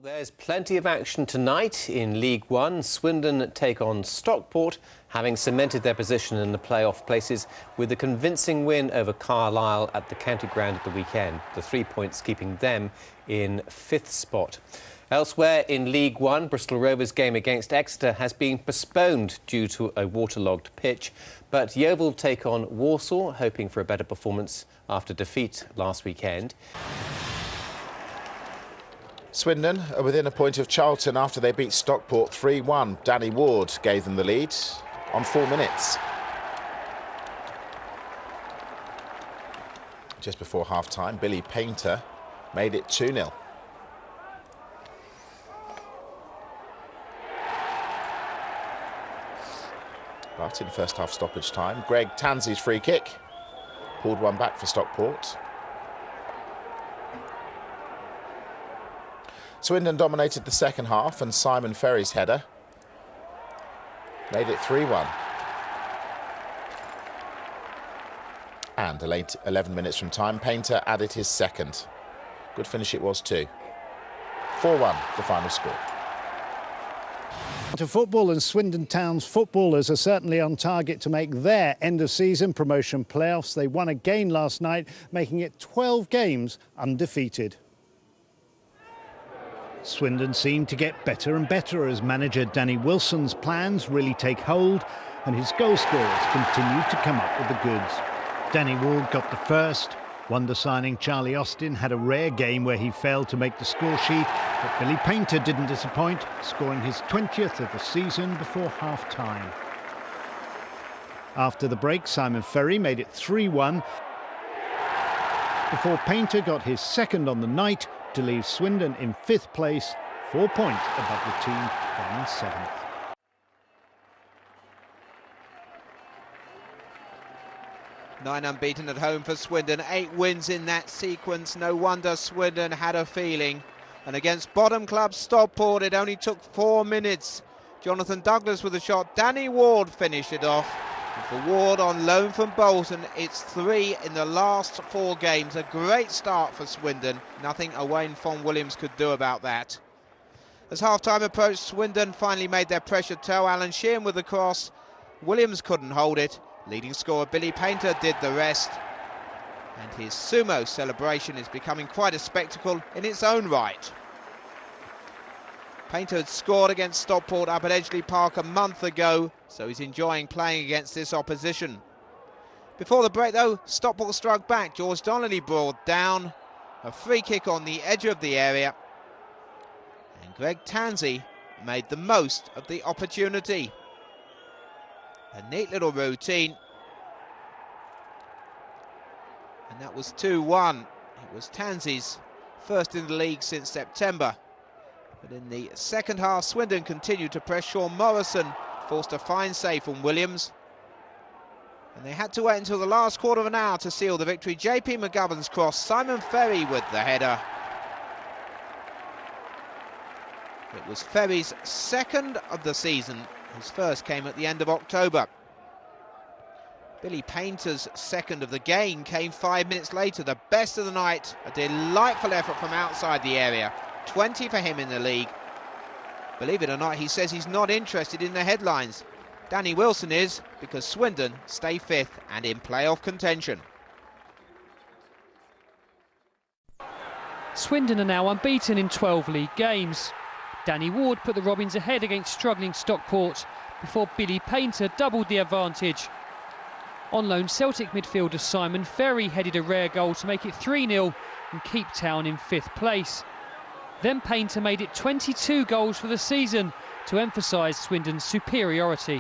There's plenty of action tonight in League One. Swindon take on Stockport, having cemented their position in the playoff places with a convincing win over Carlisle at the county ground at the weekend. The 3 points keeping them in 5th spot. Elsewhere in League One, Bristol Rovers' game against Exeter has been postponed due to a waterlogged pitch. But Yeovil take on Walsall, hoping for a better performance after defeat last weekend. Swindon are within a point of Charlton after they beat Stockport 3-1. Danny Ward gave them the lead on 4 minutes. Just before half-time, Billy Painter made it 2-0. But in first half stoppage time, Greg Tansey's free kick pulled one back for Stockport. Swindon dominated the second half and Simon Ferry's header made it 3-1. And a late 11 minutes from time, Painter added his second. Good finish it was too. 4-1 the final score. To football, and Swindon Town's footballers are certainly on target to make their end-of-season promotion playoffs. They won again last night, making it 12 games undefeated. Swindon seemed to get better and better as manager Danny Wilson's plans really take hold and his goal scorers continued to come up with the goods. Danny Ward got the first. Wonder signing Charlie Austin had a rare game where he failed to make the score sheet, but Billy Painter didn't disappoint, scoring his 20th of the season before half-time. After the break, Simon Ferry made it 3-1 before Painter got his second on the night to leave Swindon in 5th place, 4 points above the team down in 7th. Nine unbeaten at home for Swindon, 8 wins in that sequence. No wonder Swindon had a feeling. And against bottom club Stockport, it only took 4 minutes. Jonathan Douglas with a shot. Danny Ward finished it off. And for Ward on loan from Bolton, it's 3 in the last 4 games. A great start for Swindon. Nothing Owain Fon-Williams could do about that. As half-time approached, Swindon finally made their pressure tell. Alan Sheehan with the cross. Williams couldn't hold it. Leading scorer Billy Painter did the rest. And his sumo celebration is becoming quite a spectacle in its own right. Painter had scored against Stockport up at Edgeley Park a month ago, so he's enjoying playing against this opposition. Before the break though, Stockport struck back. George Donnelly brought down. A free kick on the edge of the area. And Greg Tansey made the most of the opportunity. A neat little routine. And that was 2-1. It was Tansey's first in the league since September. But in the second half, Swindon continued to press. Sean Morrison forced a fine save from Williams. And they had to wait until the last quarter of an hour to seal the victory. JP McGovern's cross, Simon Ferry with the header. It was Ferry's second of the season. His first came at the end of October. Billy Painter's second of the game came 5 minutes later. The best of the night, a delightful effort from outside the area. 20 for him in the league. Believe it or not, he says he's not interested in the headlines. Danny Wilson is, because Swindon stay 5th and in playoff contention. Swindon are now unbeaten in 12 league games. Danny Ward put the Robins ahead against struggling Stockport before Billy Painter doubled the advantage. On loan, Celtic midfielder Simon Ferry headed a rare goal to make it 3-0 and keep Town in 5th place. Then Painter made it 22 goals for the season to emphasise Swindon's superiority.